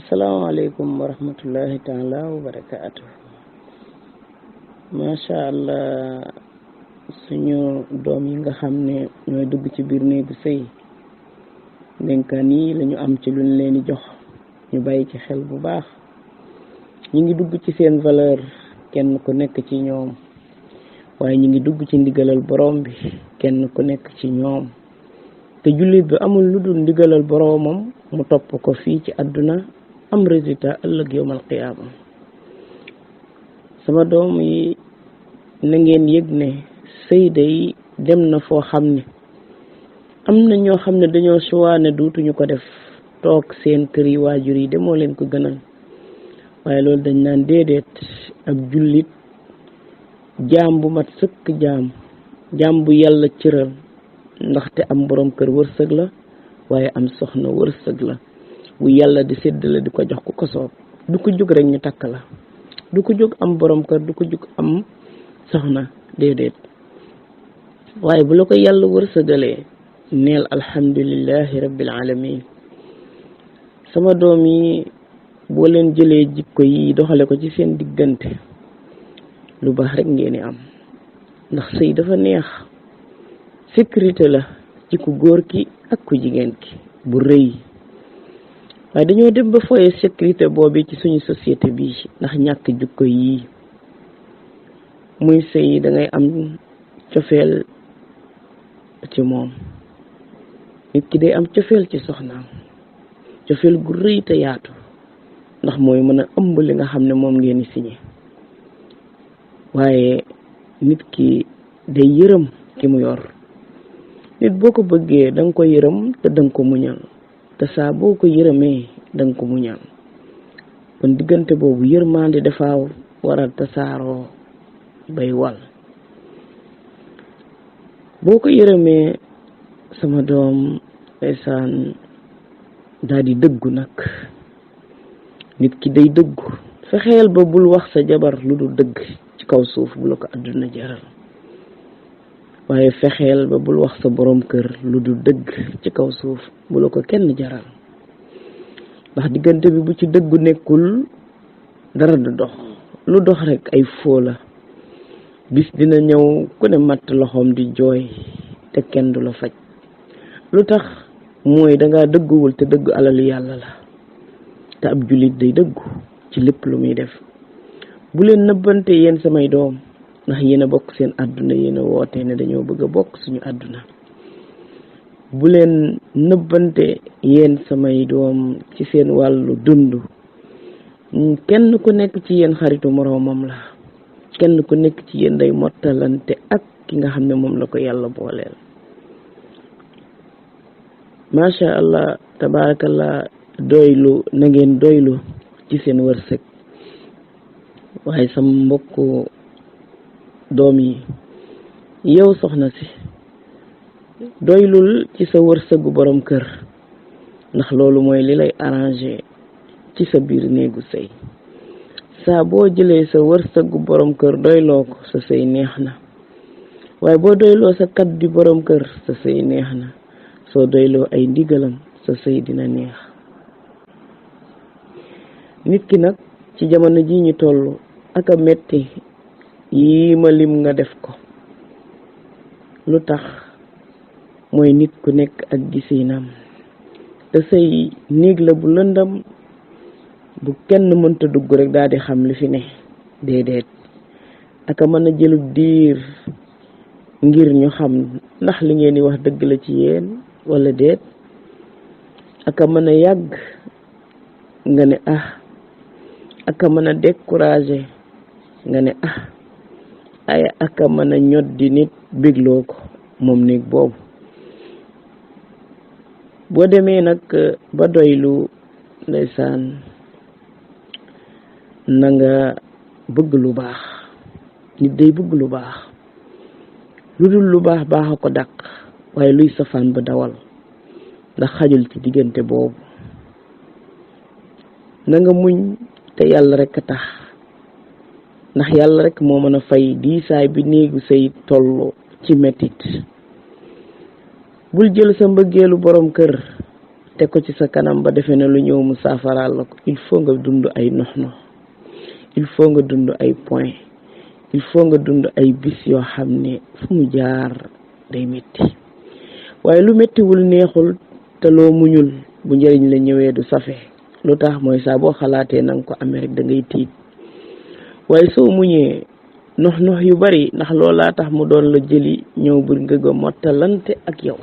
asalaamaaleykum wa rahmatullahi taala wa barakaatu. macha allah suñu doom yi nga xam ne ñooy dugg ci biir néegu sëy ndénkaan yi lañu am ci luñ leen di jox ñu bàyyi ci xel bu baax. ñi ngi dugg ci seen valeur kenn ku nekk ci ñoom, waaye ñi ngi dugg ci ndigalal borom bi kenn ku nekk ci ñoom. te jullit bi amul lu dul ndigalal boromam mu topp ko fii ci àdduna am résultat ëllëg yawmal qiyaama. sama doom yi na ngeen yëg ne sëy day dem na foo xam ne am na ñoo xam ne dañoo choix ne duutuñu ko def, toog seen kër yi waajur yi de moo leen ko gënal. waaye loolu dañ naan déedéet, ab jullit jaam bu mat sëkk jaam bu yàlla cëral, ndaxte am borom kër wërsëg la, waaye am soxna wërsëg la bu yàlla di séddale di ko jox ku ko soob. du ko jóg rek ñu takk la, du ko jóg am borom kër, du ko jóg am soxna, déedéet. waaye bu la ko yàlla wërsëgalee neel alhamdulillahi rabbil alamin. sama doom yi boo leen jëlee jikko yi doxale ko ci seen diggante, lu baax rek ngeen di am. ndax sëy dafa neex, sécurité la ci ku góor ki ak ku jigéen ki bu rëy. waaye dañoo dem ba fooye sécurité boobu ci suñu société bi ndax ñàkk jikko yi. muy sëy da ngay am cofeel ci moom, nit ki day am cofeel ci soxnaam, cofeel gu rëy te yaatu, ndax mooy mën a ëmb li nga xam ne moom ngeen di signé. waaye nit ki day yërëm ki mu yor. nit boo ko bëggee da nga ko yërëm te da nga ko muñal, te saa boo ko yërëmee da nga ko muñal. kon diggante boobu yërmande dafa war a tasaaroo bay wal. boo ko yërëmee sama doom ndeysaan daal di dëggu nag. nit ki day dëggu. fexeel ba bul wax sa jabar lu dul dëgg ci kaw suuf bu la ko àdduna jaral. waaye fexeel ba bul wax sa borom kër lu dul dëgg ci kaw suuf bu la ko kenn jaral. ndax diggante bi bu ci dëggu nekkul dara du dox. lu dox rek ay foo la. bis dina ñëw ku ne matt loxoom di jooy te kenn du la faj. lu tax mooy dangaa dëgguwul, te dëggu alalu yàlla la. te ab jullit day dëggu ci lépp lu muy def. bu leen nëbbante yéen samay doom, ndax yéen a bokk seen àdduna, yéen a woote ne dañoo bëgg a bokk suñu àdduna. bu leen nëbbante yéen samay doom ci seen wàllu dund. kenn ku nekk ci yéen xaritu moroomam la. kenn ku nekk ci yéen day mottalante ak ki nga xam ne moom la ko yàlla booleel. macha allah tabarakallah. doylu na ngeen doylu ci seen wërsëg. waaye sama mbokku doom yi, yow soxna si, doylul ci sa wërsëgu borom kër, ndax loolu mooy li lay arrangé ci sa biir néegu sëy. saa boo jëlee sa wërsëgu borom kër doyloo ko, sa sëy neex na. waaye boo doyloo sa kat di borom kër, sa sëy neex na. soo doyloo ay ndigalam, sa sëy dina neex. nit ki nag ci jamono ji ñu toll ak a metti yi ma lim nga def ko. lu tax mooy nit ku nekk ak gisinam. te sëy néeg la bu lëndam bu kenn mënta dugg rek daal di xam li fi ne. déedéet, ak a mën a jëlub diir ngir ñu xam ndax li ngeen di wax dëgg la ci yéen wala déet. ak a mën a yàgg nga ne ak a mën a découragé nga ne ay ak a mën a ñoddi nit bégloo ko moom néeg boobu. boo demee nag ba doylu ndeysaan, na nga bëgg lu baax. nit day bëgg lu baax. lu dul lu baax baax a ko dàq, waaye luy safaan ba dawal, ndax xajul ci diggante boobu. na nga muñ te yàlla rek a tax, ndax yàlla rek moo mën a fay diisaay bi néegu sëy tollu ci mettit. bul jël sa mbëggeelu borom kër te ko ci sa kanam ba defee ne lu ñëw mu saafaraal la ko. Il faut nga dund ay nox-nox, il faut nga dund ay point, il faut nga dund ay bis yoo xam ne fu mu jaar day métti. waaye lu méttiwul neexul te loo muñul bu njëriñ la ñëwee du safe. lu tax mooy saa boo xalaatee na nga ko amee rek da ngay tiit. waaye soo muñee nox yu bari ndax loolaa tax mu doon la jëli ñëw bu nga mottalante ak yow.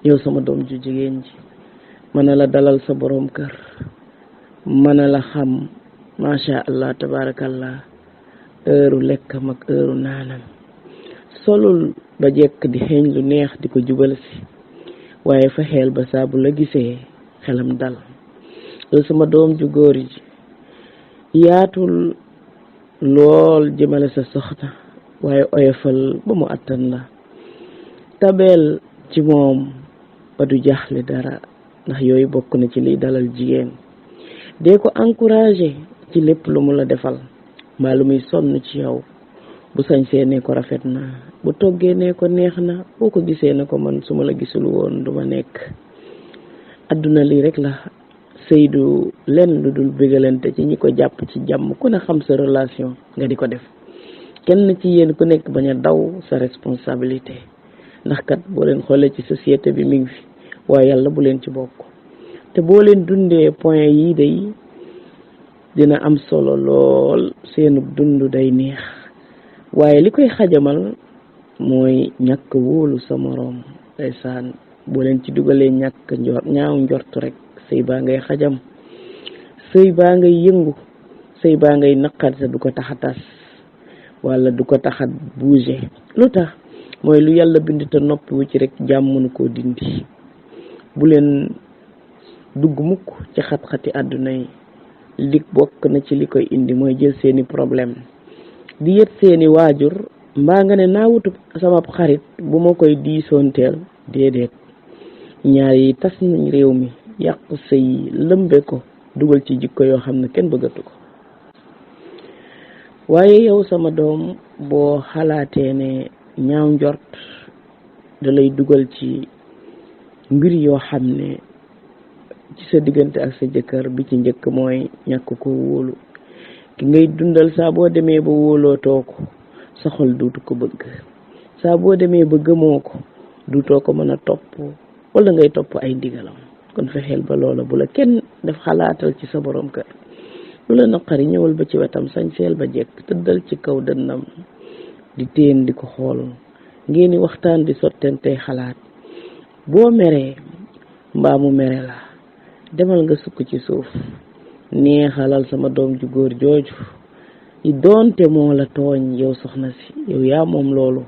yow sama doom ju jigéen ji, mën na la dalal sa borom kër, mën na la xam macha allah tabarakallah heure lekkam ak heure naanam, solul ba jekk di xeeñ lu neex di ko jubal si, waaye fa xeel ba saa bu la gisee xelam dal. yow sama doom ju góor ji, yaatul lool jëmale sa soxna waaye oyofal ba mu attan la. tabeel ci moom ba du jaxle dara, ndax yooyu bokk na ci liy dalal jigéen. dee ko encouragé ci lépp lu mu la defal, mbaa lu muy sonn ci yow. bu sañsee ne ko rafet na, bu toggee ne ko neex na, boo ko gisee ne ko man su ma la gisul woon du ma nekk. adduna lii rek la. Seydou lenn lu dul bégalante ci ñi ko jàpp ci jàmm, ku ne xam sa relation nga di ko def. kenn ci yéen ku nekk bañ a daw sa responsabilité, ndax kat boo leen xoolee ci société bi mi ngi fi, waaye yàlla bu leen ci bokk. te boo leen dundee point yii day dina am solo lool, seenu dund day neex. waaye li koy xajamal mooy ñàkk wóolu sa moroom. ndeysaan boo leen ci dugalee ñàkk ñaaw njort rek, sëy baa ngay xajam, sëy baa ngay yëngu, sëy baa ngay naqar te du ko tax a tas wala du ko tax a bouger. lu tax mooy lu yàlla bind te noppi wu ci rek jàmm mënu koo dindi. bu leen dugg mukk ci xat-xati àdduna yi. li bokk na ci li koy indi mooy jël seeni problème di yët seeni waajur, mbaa nga ne naa wutu sama xarit bu ma koy diisoonteel. déedéet, ñaar yi tas nañ réew mi, yàqu sëy, lëmbe ko, dugal ci jikko yoo xam ne kenn bëggatu ko. waaye yow sama doom, boo xalaatee ne ñaaw njort da lay dugal ci mbir yoo xam ne ci sa diggante ak sa jëkkër, bi ci njëkk mooy ñàkk ko wóolu. ki ngay dundal saa boo demee ba wóolootoo ko, sa xol duutu ko bëgg. saa boo demee ba gëmoo ko, duutoo ko mën a topp, wala ngay topp ay ndigalam. kon fexeel ba loola bu la kenn def xalaatal ci sa borom kër. lu la naqari ñëwal ba ci wetam, sañseel ba jekk, tëddal ci kaw dënnam di teen di ko xool, ngeen di waxtaan di sottentey xalaat. boo meree mbaa mu mere la, demal nga sukk ci suuf, neexalal sama doom ju góor jooju. yi doonte moo la tooñ, yow soxna si, yow yaa moom loolu,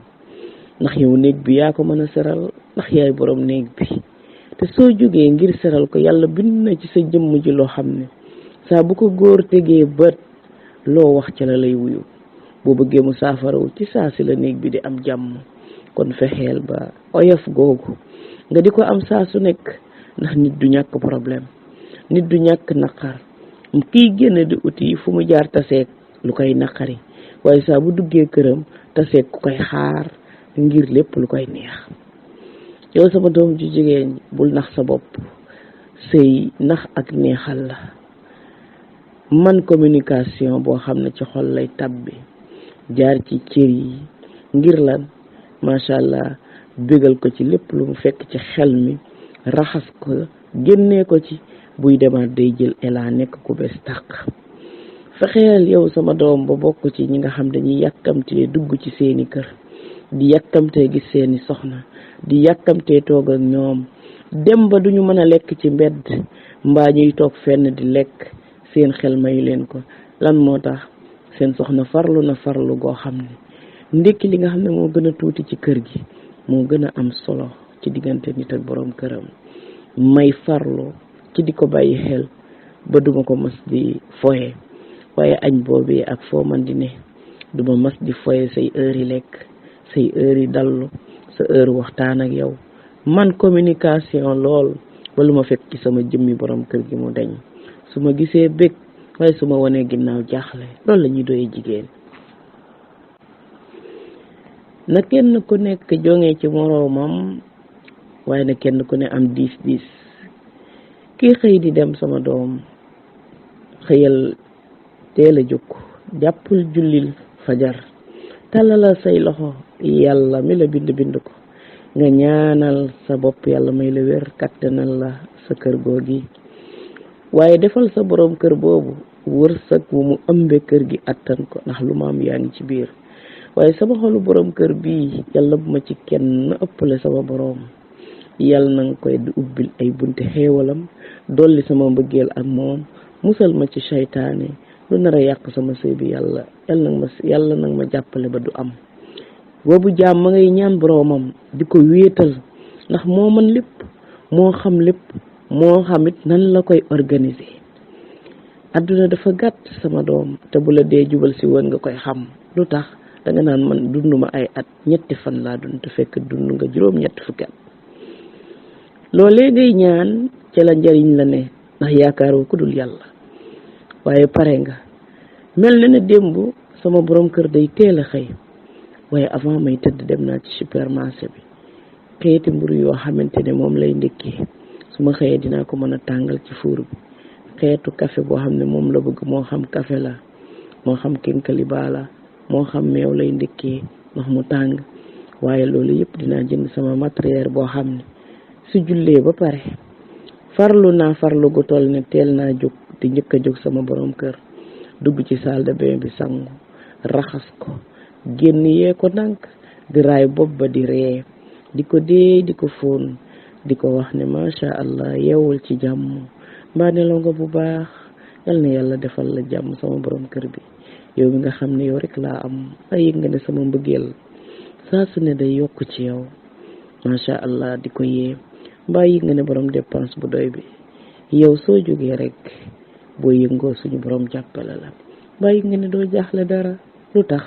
ndax yow néeg bi yaa ko mën a seral, ndax yaay borom néeg bi. te soo jógee ngir seral ko, yàlla bind na ci sa jëmm ji loo xam ne saa bu ko góor tegee bët, loo wax ca la lay wuyu. boo bëggee mu saafarawu ci saa si la néeg bi di am jàmm. kon fexeel ba oyof googu nga di ko am saa su nekk, ndax nit du ñàkk problème, nit du ñàkk naqar. kiy génn di uti fu mu jaar taseeg lu koy naqari, waaye saa bu duggee këram taseeg ku koy xaar ngir lépp lu koy neex. yow sama doom ju jigéen, bul nax sa bopp. sëy nax ak neexal la. man communication boo xam ne ci xol lay tabbi, jaar ci cër yi, ngir lan macha allah bégal ko ci lépp lu mu fekk ci xel mi, raxas ko génnee ko ci, buy demaat day jël élan nekk ku bees tàq. fexeel yow sama doom ba bokk ci ñi nga xam dañuy yàkkamtee dugg ci seeni kër, di yàkkamtee gis seeni soxna, di yàkkamtee toog ak ñoom, dem ba duñu mën a lekk ci mbedd, mbaa ñuy toog fenn di lekk seen xel mayu leen ko. lan moo tax? seen soxna farlu na farlu goo xam ne ndekki li nga xam ne moo gën a tuuti ci kër gi moo gën a am solo ci diggante nit ak borom këram. may farlu ci di ko bàyyi xel ba duma ko mas di foye. waaye añ boobee ak foo man di ne, duma mas di foye say heure yi lekk, say heure yi dallu, sa heure waxtaan ak yow. man communication lool ba lu ma fekk ci sama jëmmi borom kër gi mu dañ. su ma gisee bëgg, waaye su ma wanee ginnaaw jaaxle. loolu la ñuy doyee jigéen. na kenn ku nekk jonge ci moroomam, waaye na kenn ku ne am 10-10. kii xëy di dem sama doom xëyal teel a jóg jàppul jullil fajar tàllalal say loxo yàlla mi la bind ko nga ñaanal sa bopp yàlla may la wér kattanal la sa kër googi waaye defal sa borom kër boobu wërsëg wu mu ëmbe kër gi attan ko ndax lu ma am yaa ngi ci biir waaye sama xolu borom kër bii yàlla bu ma ci kenn ëppale sama borom yàlla na nga koy ubbil ay bunte xéewalam dolli sama mbëggeel ak moom musal ma ci seytaane lu nar a yàq sama sëy bi yàlla nag ma jàppale ba du am boobu jaam ma ngay ñaan boromam di ko wéetal ndax moo man lépp moo xam lépp moo xamit nan la koy organiser adduna dafa gàtt sama doom te bu la dee jubal si woon nga koy xam lu tax danga naan man dunduma ay at ñetti fan laa dund te fekk dund nga juróom ñetti fukki at loolee ngay ñaan ca la njariñ la ne ndax yaakaaroo ku dul yàlla waaye pare nga mel na ne démb sama borom kër day teel a xëy waaye avant may tëdd dem naa ci supermarché bi xeeti mburu yoo xamante ne moom lay ndékkee su ma xëyee dinaa ko mën a tàngal ci fuur bi xeetu café boo xam ne moom la bëgg moo xam café la moo xam kénkaliba la moo xam meew lay ndékkee ndax mu tàng waaye loolu yëpp dinaa jënd sama matériel boo xam ne su jullee ba pare farlu gu toll ne teel naa jóg di njëkk a jóg sama borom kër dugg ci salle de bain bi sangu raxas ko génn yee ko ndànk di raay bopp ba di ree di ko dee di ko fóon di ko wax ne macha allah yeewul ci jàmm mbaa nelaw nga bu baax yal na yàlla defal la jàmm sama borom kër bi yow mi nga xam ne yow rek laa am ay yëg nga ne sama mbëggeel saa su ne day yokk ci yow macha allah di ko yee mbaa yëg nga ne borom dépense bu doy bi yow soo jógee rek boo yëngoo suñu borom jàppale la mbaa yëg nga ne doo jaaxle dara lu tax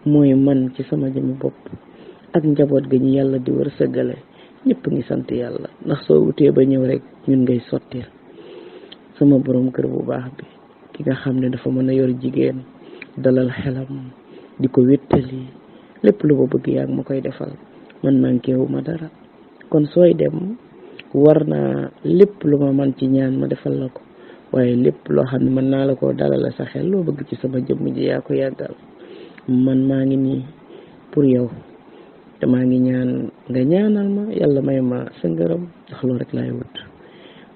mooy man ci sama jëmi bopp ak njaboot ga ñu yàlla di wërsëgale ñëpp ngi sant yàlla ndax soo wutee ba ñëw rek ñun ngay sottil sama borom kër bu baax bi ki nga xam ne dafa mën a yor jigéen dalal xelam di ko wéttali lépp lu ma bëgg yaa ngi ma koy defal man manqué wu ma dara kon sooy dem war naa lépp lu ma man ci ñaan ma defal la ko waaye lépp loo xam ne mën naa la koo dalal sa xel loo bëgg ci sama jëmm ji yaa ko yàggal man maa ngi nii pour yow te maa ngi ñaan nga ñaanal ma yàlla may ma sa ngërëm ndax loolu rek laay wut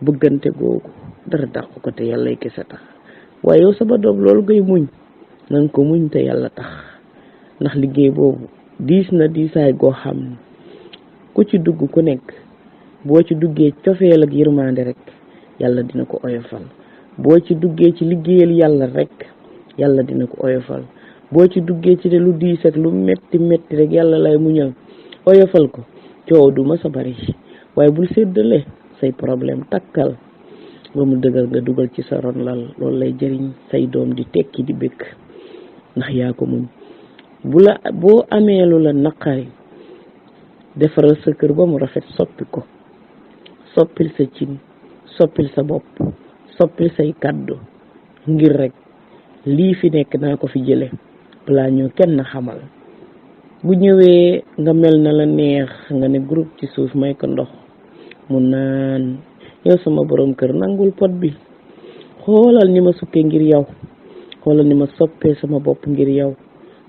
bëggante googu dara dàqu ko te yàlla kese tax waaye yow sama doom loolu ngay muñ nanga ko muñ te yàlla tax ndax liggéey boobu diis na diisaay goo xam ne ku ci dugg ku nekk boo ci duggee cofeel ak yërmande rek yàlla dina ko oyofal boo ci duggee ci liggéeyal yàlla rek yàlla dina ko oyofal boo ci duggee ci de lu diis ak lu metti rek yàlla lay muñal oyofal ko coow du ma sa bari waaye bul séddale say problème takkal ba mu dëgër nga dugal ci sa ron lal loolu lay jëriñ say doom di tekki di bëgg ndax yaa ko muñ boo amee lu la naqari defaral sa kër ba mu rafet soppi ko soppil sa cin soppil sa bopp soppil say kàddu ngir rek lii fi nekk naa ko fi jële balaa ñoo kenn xamal bu ñëwee nga mel na la neex nga ne groupe ci suuf may ko ndox mu naan yow sama borom kër nangul pot bi xoolal ni ma sukkee ngir yow xoolal ni ma soppee sama bopp ngir yow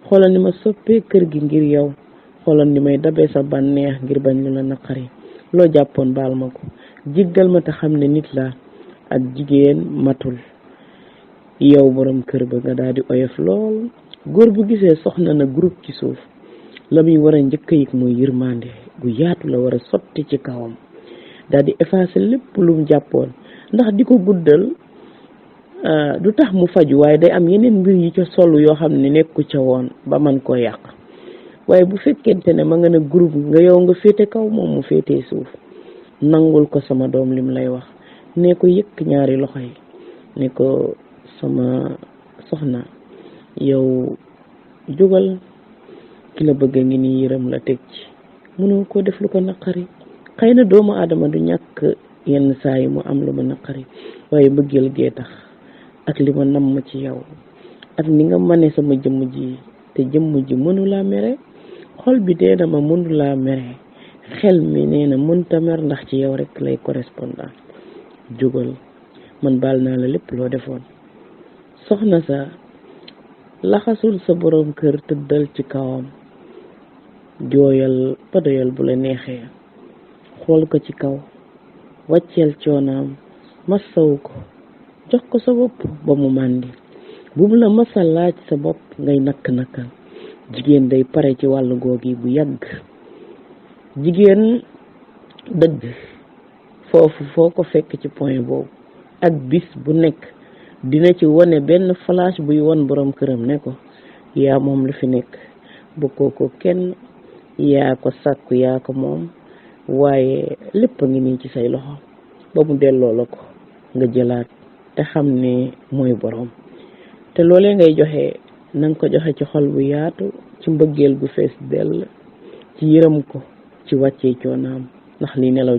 xoolal ni ma soppee kër gi ngir yow xoolal ni may dabee sa bànneex ngir bañ lu la naqari loo jàppoon baal ma ko jéggal ma te xam ne nit la ak jigéen matul yow borom kër ba nga daal di oyof lool góor bu gisee soxna na groupe ci suuf la muy war a njëkk a yëg mooy yërmande gu yaatu la war a sotti ci kawam daal di effacer lépp lu mu jàppoon ndax di ko guddal du tax mu faju waaye day am yeneen mbir yi ca solu yoo xam ne nekku ca woon ba man koo yàq waaye bu fekkente ne ma nga ne groupe nga yow nga féete kaw moom mu féetee suuf nangul ko sama doom lim lay wax ne ko yëkk ñaari loxo yi ne ko sama soxna yow jógal ki la bëgg ngi nii yërëm la teg ci mënoo ko def lu ko naqari xëy na doomu aadama du ñàkk yenn saa yi mu am lu ma naqari waaye mbëggeel gee tax ak li ma namm ci yow ak ni nga mane sama jëmm ji te jëmm ji mënu laa mere xol bi dee na ma mënu laa mere xel mi nee na mënta mer ndax ci yow rek lay correspondant jógal man baal naa la lépp loo defoon. soxna sa laxasul sa borom kër tëddal ci kawam, jooyal ba doyal bu la neexee, xool ko ci kaw, wàcceel coonaam, masawu ko, jox ko sa bopp ba mu màndi. bu mu la masa laaj sa bopp ngay nakk-nakkal. jigéen day pare ci wàllu googi bu yàgg. jigéen dëgg foofu foo ko fekk ci point boobu ak bis bu nekk dina ci wone benn flash buy won borom këram ne ko yaa moom lu fi nekk, bokkoo ko kenn, yaa ko sàkku, yaa ko moom, waaye lépp a ngi nii ci say loxo. ba mu delloo la ko nga jëlaat te xam ne mooy borom. te loolee ngay joxe nanga ko joxe ci xol bu yaatu, ci mbëggeel gu fees dell, ci yërëm ko, ci wàccee coonaam, ndax li nelaw